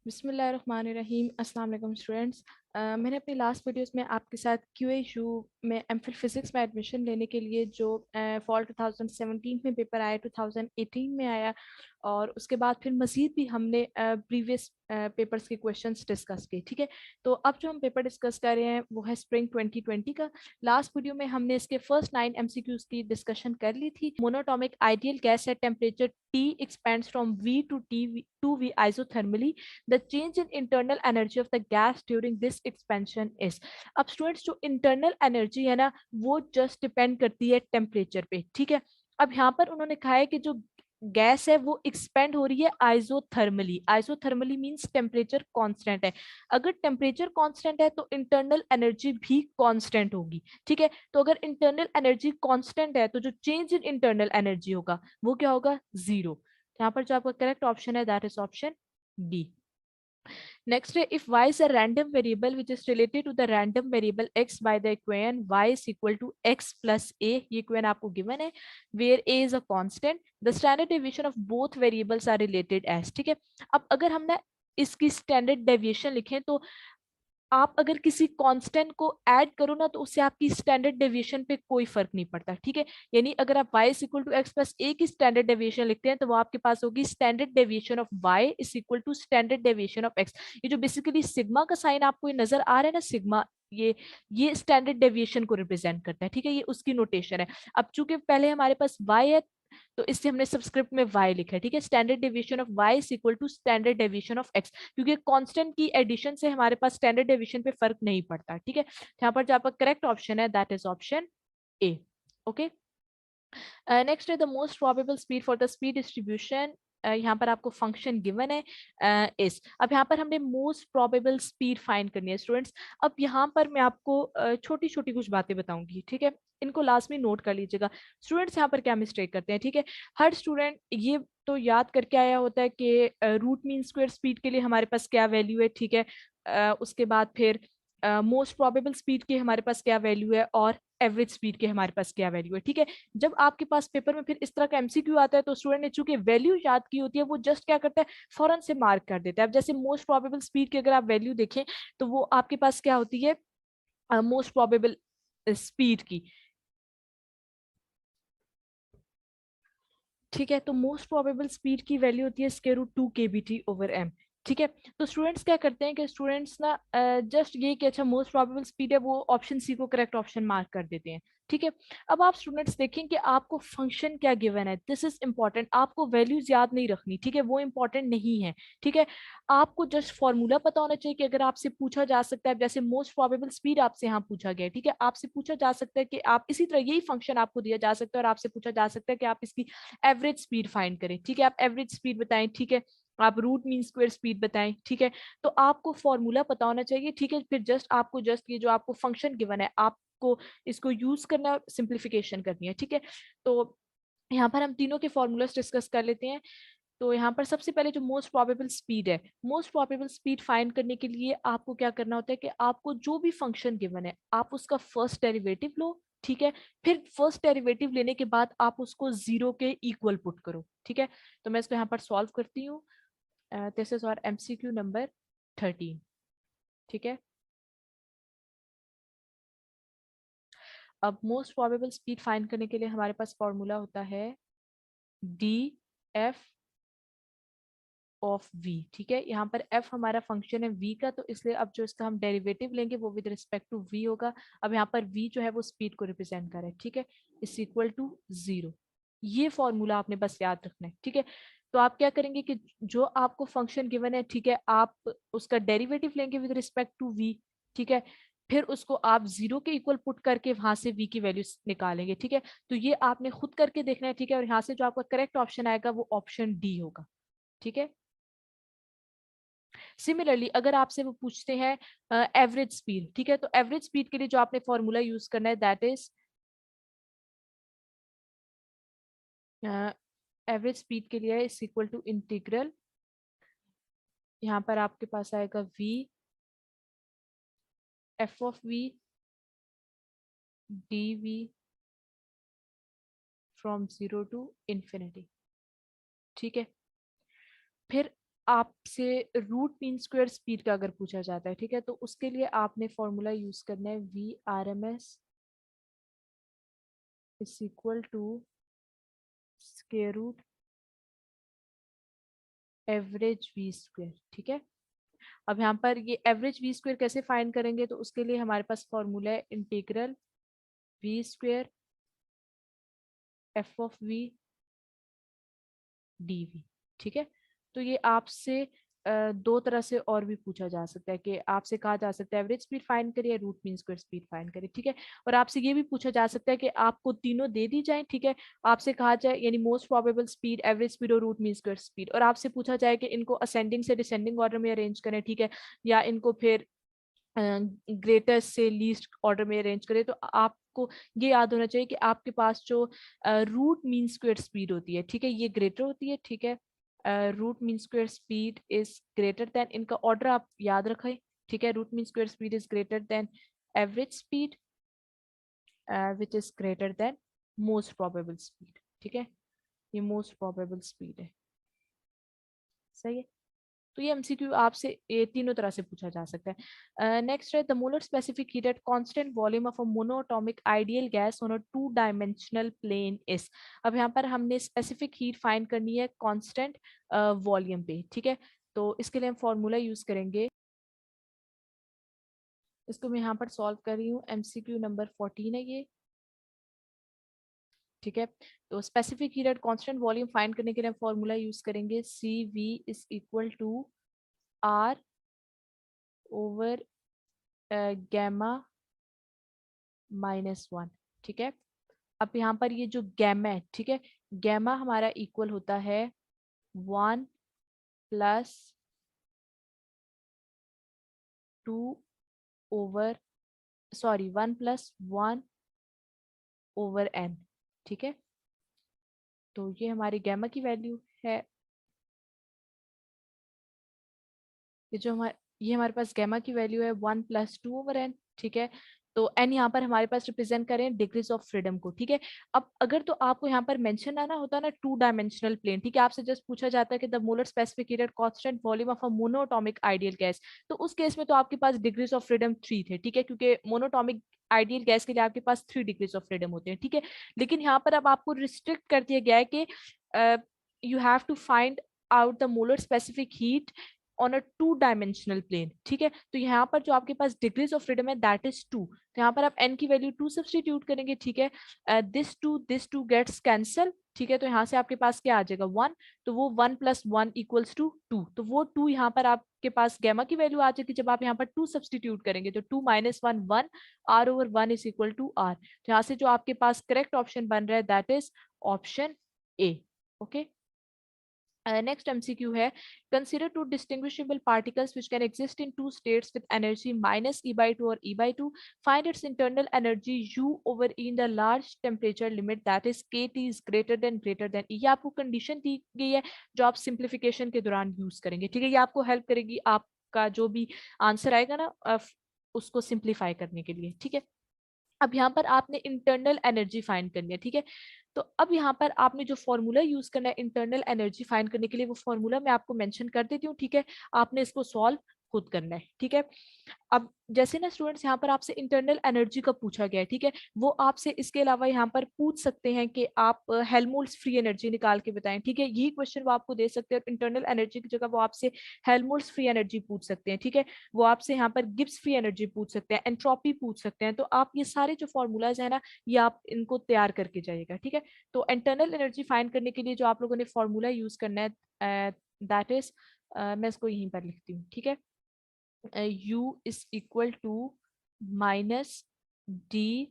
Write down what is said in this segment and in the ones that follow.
बिस्मिल्लाहिर्रहमानिर्रहीम। अस्सलाम वालेकुम स्टूडेंट्स। मैंने अपनी लास्ट वीडियोस में आपके साथ QAU में एमफिल फिज़िक्स में एडमिशन लेने के लिए जो फॉल 2017 में पेपर आया, 2018 में आया, और उसके बाद फिर मज़ीद भी हमने प्रीवियस पेपर्स के क्वेश्चंस डिस्कस किए। ठीक है, तो अब जो हम पेपर डिस्कस कर रहे हैं वो है स्प्रिंग 2020 का। लास्ट वीडियो में हमने इसके फर्स्ट 9 MCQs की डिस्कशन कर ली थी। Monoatomic ideal gas at temperature T expands from V to T to V isothermally. The change in internal energy of the gas during this expansion is। अब students, जो internal energy है ना, वो just depend करती है temperature पे। ठीक है, अब यहाँ पर उन्होंने कहा है कि जो गैस है वो एक्सपेंड हो रही है isothermally. Isothermally means temperature constant है। अगर टेम्परेचर कांस्टेंट है तो इंटरनल एनर्जी भी कांस्टेंट होगी। ठीक है, तो अगर इंटरनल एनर्जी कांस्टेंट है तो जो चेंज इन इंटरनल एनर्जी होगा वो क्या होगा? जीरो। यहाँ पर जो आपका करेक्ट ऑप्शन है that is option B. Next, if y is a random variable which is related to the random variable x by the equation y is equal to x plus a, ये equation आपको given है, where a is a constant, the standard deviation of both variables are related as। ठीक है, अब अगर हम ना इसकी स्टैंडर्ड डेविएशन लिखें तो आप अगर किसी कांस्टेंट को ऐड करो ना तो उससे आपकी स्टैंडर्ड डेविएशन पे कोई फर्क नहीं पड़ता। ठीक है, यानी अगर आप y is equal to x plus a की स्टैंडर्ड डेविएशन लिखते हैं तो वो आपके पास होगी standard deviation of y is equal to standard deviation of x। ये जो बेसिकली सिग्मा का साइन आपको ये नजर आ रहा है ना, सिग्मा, ये स्टैंडर्ड डेविएशन को रिप्रेजेंट करता है। ठीक है, ये उसकी नोटेशन है। अब चूंकि पहले हमारे पास y है तो इससे हमने सबस्क्रिप्ट में y लिखा है। ठीक है, standard deviation of y is equal to standard deviation of x, क्योंकि कांस्टेंट की एडिशन से हमारे पास स्टैंडर्ड डेविएशन पे फर्क नहीं पड़ता। ठीक है, यहाँ पर जो आपका करेक्ट ऑप्शन है that is option A. Okay, next है the most probable speed for the speed distribution. यहाँ पर आपको फंक्शन गिवन है इस। अब यहाँ पर हमने मोस्ट प्रोबेबल स्पीड फाइंड करनी है स्टूडेंट्स। अब यहाँ पर मैं आपको छोटी छोटी कुछ बातें बताऊंगी। ठीक है, इनको लाजमी नोट कर लीजिएगा। स्टूडेंट्स यहाँ पर क्या मिस्टेक करते हैं? ठीक है, हर स्टूडेंट ये तो याद करके आया होता है कि रूट मीन स्क्वायर स्पीड के लिए हमारे पास क्या वैल्यू है। ठीक है, उसके बाद फिर मोस्ट प्रोबेबल स्पीड की हमारे पास क्या वैल्यू है और एवरेज स्पीड की हमारे पास क्या वैल्यू है। ठीक है, जब आपके पास पेपर में फिर इस तरह का MCQ आता है तो स्टूडेंट ने चूंकि वैल्यू याद की होती है वो जस्ट क्या करता है, फौरन से मार्क कर देता है। अब जैसे मोस्ट प्रोबेबल स्पीड की अगर आप वैल्यू देखें तो वो आपके पास क्या होती है, मोस्ट प्रोबेबल स्पीड की। ठीक है, तो मोस्ट प्रोबेबल स्पीड की वैल्यू होती है स्क्वायर रूट 2 kbt/m। ठीक है, तो स्टूडेंट्स क्या करते हैं कि स्टूडेंट्स ना जस्ट ये कि अच्छा मोस्ट प्रोबेबल स्पीड है, वो ऑप्शन सी को करेक्ट ऑप्शन मार्क कर देते हैं। ठीक है, अब आप स्टूडेंट्स देखें कि आपको फंक्शन क्या गिवन है, दिस इज इंपॉर्टेंट। आपको वैल्यूज याद नहीं रखनी। ठीक है, वो इंपॉर्टेंट नहीं है। ठीक है, आपको जस्ट फॉर्मूला पता होना चाहिए कि अगर आपसे पूछा जा सकता है, जैसे मोस्ट प्रोबेबल स्पीड आपसे यहाँ पूछा गया है। ठीक है, आपसे पूछा जा सकता है कि आप इसी तरह यही फंक्शन आपको दिया जा सकता है और आपसे पूछा जा सकता है कि आप इसकी एवरेज स्पीड फाइंड करें। ठीक है, आप एवरेज स्पीड बताएं। ठीक है, आप रूट मीन स्क्वायर स्पीड बताएं। ठीक है, तो आपको फॉर्मूला पता होना चाहिए। ठीक है, फिर जस्ट आपको जस्ट ये जो आपको फंक्शन गिवन है आपको इसको यूज करना, सिंप्लीफिकेशन करनी है। ठीक है, तो यहाँ पर हम तीनों के फॉर्मूलाज डिस्कस कर लेते हैं। तो यहाँ पर सबसे पहले जो मोस्ट प्रोबेबल स्पीड है, मोस्ट प्रोबेबल स्पीड फाइंड करने के लिए आपको क्या करना होता है कि आपको जो भी फंक्शन गिवन है आप उसका फर्स्ट डेरिवेटिव लो। ठीक है, फिर फर्स्ट डेरिवेटिव लेने के बाद आप उसको जीरो के इक्वल पुट करो। ठीक है, तो मैं इसको यहाँ पर सॉल्व करती हूँ। दिस इज और MCQ नंबर 13। ठीक है, अब मोस्ट प्रोबेबल स्पीड फाइंड करने के लिए हमारे पास फॉर्मूला होता है DF ऑफ v। ठीक है, यहाँ पर f हमारा फंक्शन है v का, तो इसलिए अब जो इसका हम डेरिवेटिव लेंगे वो विद रिस्पेक्ट टू v होगा। अब यहाँ पर v जो है वो स्पीड को रिप्रेजेंट करे। ठीक है, इज इक्वल टू जीरो। ये फॉर्मूला आपने बस याद रखना है। ठीक है, तो आप क्या करेंगे कि जो आपको फंक्शन गिवन है, ठीक है, आप उसका डेरिवेटिव लेंगे विद रिस्पेक्ट टू v। ठीक है, फिर उसको आप जीरो के इक्वल पुट करके वहां से v की वैल्यू निकालेंगे। ठीक है, तो ये आपने खुद करके देखना है। ठीक है, और यहाँ से जो आपका करेक्ट ऑप्शन आएगा वो ऑप्शन डी होगा। ठीक है, सिमिलरली अगर आपसे वो पूछते हैं एवरेज स्पीड, ठीक है, तो एवरेज स्पीड के लिए जो आपने फॉर्मूला यूज करना है दैट इज एवरेज स्पीड के लिए इज इक्वल टू इंटीग्रल, यहाँ पर आपके पास आएगा v f of v dv from zero to infinity. ठीक है, फिर आपसे रूट मीन स्क्वायर स्पीड का अगर पूछा जाता है, ठीक है, तो उसके लिए आपने फॉर्मूला यूज करना है VRMS is equal to square root average V square, ठीक है। अब यहाँ पर ये एवरेज वी स्क्वायर कैसे फाइंड करेंगे, तो उसके लिए हमारे पास फॉर्मूला है integral V square F of V DV, ठीक है। तो ये आपसे दो तरह से और भी पूछा जा सकता है कि आपसे कहा जा सकता है एवरेज स्पीड फाइंड करिए, root mean square speed find करिए, ठीक है। और आपसे ये भी पूछा जा सकता है कि आपको तीनों दे दी जाए, ठीक है, आपसे कहा जाए यानी most probable speed, average speed और रूट मीन स्क्वायर स्पीड, और आपसे पूछा जाए कि इनको असेंडिंग से डिसेंडिंग ऑर्डर में अरेंज करें, ठीक है, या इनको फिर ग्रेटेस्ट से लीस्ट ऑर्डर में अरेंज करें। तो आपको ये याद होना चाहिए कि आपके पास जो रूट मीन स्क्वायर स्पीड होती है, ठीक है, ये ग्रेटर होती है, ठीक है। Root mean square speed is greater than, इनका ऑर्डर आप याद रखें, ठीक है। Root mean square speed is greater than average speed which is greater than most probable speed, ठीक है। ये मोस्ट प्रोबेबल स्पीड है, सही है। तो ये एमसीक्यू आपसे ये तीनों तरह से पूछा जा सकता है। नेक्स्ट है the molar specific heat at constant volume of a monoatomic ideal gas on a two dimensional plane is. अब यहाँ पर हमने स्पेसिफिक हीट फाइंड करनी है कांस्टेंट वॉल्यूम पे, ठीक है। तो इसके लिए हम फॉर्मूला यूज करेंगे, इसको मैं यहाँ पर सॉल्व कर रही हूँ, एमसीक्यू नंबर 14 है ये, ठीक है। तो specific heat at constant volume find करने के लिए हम फॉर्मूला यूज करेंगे CV is equal to R over gamma -1, ठीक है। अब यहाँ पर ये जो गैमा है, ठीक है, गैमा हमारा इक्वल होता है 1 + 1 ओवर n, ठीक है। तो ये हमारी गैमा की वैल्यू है, ये हमारे पास गैमा की वैल्यू है 1 + 2 ओवर n, ठीक है। तो n यहाँ पर हमारे पास रिप्रेजेंट करें डिग्रीज ऑफ फ्रीडम को, ठीक है। अब अगर तो आपको यहाँ पर मेंशन आना होता ना टू डायमेंशनल प्लेन, ठीक है, आपसे जस्ट पूछा जाता है कि the molar specific heat at constant volume of a monoatomic ideal gas, तो उस केस में तो आपके पास डिग्रीज ऑफ फ्रीडम 3 थे, ठीक है, क्योंकि मोनोटॉमिक आइडियल गैस के लिए आपके पास 3 डिग्रीज ऑफ फ्रीडम होते हैं, ठीक है। लेकिन यहाँ पर अब आपको रिस्ट्रिक्ट कर दिया गया है कि you have to find out the molar specific heat on a two dimensional plane, ठीक है। तो यहाँ पर जो आपके पास डिग्रीज ऑफ फ्रीडम है दैट इज 2, तो यहाँ पर आप n की वैल्यू 2 सब्सटीट्यूट करेंगे, ठीक है। दिस टू गेट्स कैंसल, ठीक है। तो यहाँ से आपके पास क्या आ जाएगा 1, तो वो 1 + 1 = 2, तो वो 2 यहाँ पर आपके पास गैमा की वैल्यू आ जाएगी जब आप यहाँ पर 2 सब्सटीट्यूट करेंगे, तो 2 - 1 1, R/1 is equal to R। तो यहाँ से जो आपके पास करेक्ट ऑप्शन बन रहा है that is option A, okay. Next MCQ है consider two distinguishable particles which can exist in two states with energy -E/2 और E/2. Find its internal energy U over E in the large temperature limit that is KT is greater than E. ये आपको condition दी गई है जो आप simplification के दौरान use करेंगे, ठीक है। ये आपको हेल्प करेगी आपका जो भी आंसर आएगा ना उसको सिंप्लीफाई करने के लिए, ठीक है। अब यहाँ पर आपने इंटरनल एनर्जी फाइंड करनी है, ठीक है। तो अब यहाँ पर आपने जो फॉर्मूला यूज करना है इंटरनल एनर्जी फाइंड करने के लिए, वो फॉर्मूला मैं आपको मेंशन कर देती हूँ, ठीक है। आपने इसको सॉल्व खुद करना है, ठीक है। अब जैसे ना स्टूडेंट्स यहाँ पर आपसे इंटरनल एनर्जी का पूछा गया है, ठीक है, वो आपसे इसके अलावा यहाँ पर पूछ सकते हैं कि आप हेल्महोल्ट्ज फ्री एनर्जी निकाल के बताएं, ठीक है। यही क्वेश्चन वो आपको दे सकते हैं, और इंटरनल एनर्जी की जगह वो आपसे हेल्महोल्ट्ज फ्री एनर्जी पूछ सकते हैं, ठीक है। वो आपसे यहाँ पर गिब्स फ्री एनर्जी पूछ सकते हैं, एंट्रोपी पूछ सकते हैं। तो आप ये सारे जो फॉर्मूलाज है ना, ये आप इनको तैयार करके जाइएगा, ठीक है। तो इंटरनल एनर्जी फाइंड करने के लिए जो आप लोगों ने फॉर्मूला यूज करना है दैट इज, मैं इसको यहीं पर लिखती हूँ, ठीक है। U is equal to -D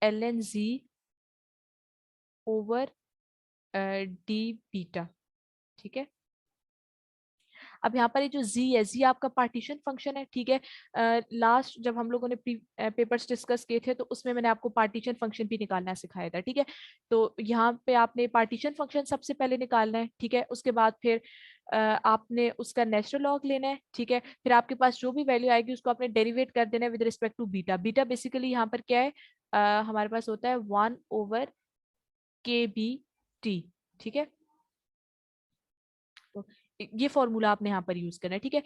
ln Z over D beta, ठीक है। अब यहाँ पर ये जो z है, z आपका पार्टीशन फंक्शन है, ठीक है। लास्ट जब हम लोगों ने पेपर्स डिस्कस किए थे तो उसमें मैंने आपको पार्टीशन फंक्शन भी निकालना सिखाया था, ठीक है। तो यहाँ पे आपने पार्टीशन फंक्शन सबसे पहले निकालना है, ठीक है। उसके बाद फिर आपने उसका नेचुरल लॉग लेना है, ठीक है। फिर आपके पास जो भी वैल्यू आएगी उसको आपने डेरिवेट कर देना है with respect to beta. Beta basically यहाँ पर क्या है, हमारे पास होता है 1/KB t, ठीक है। तो ये फॉर्मूला आपने यहाँ पर यूज करना है, ठीक है।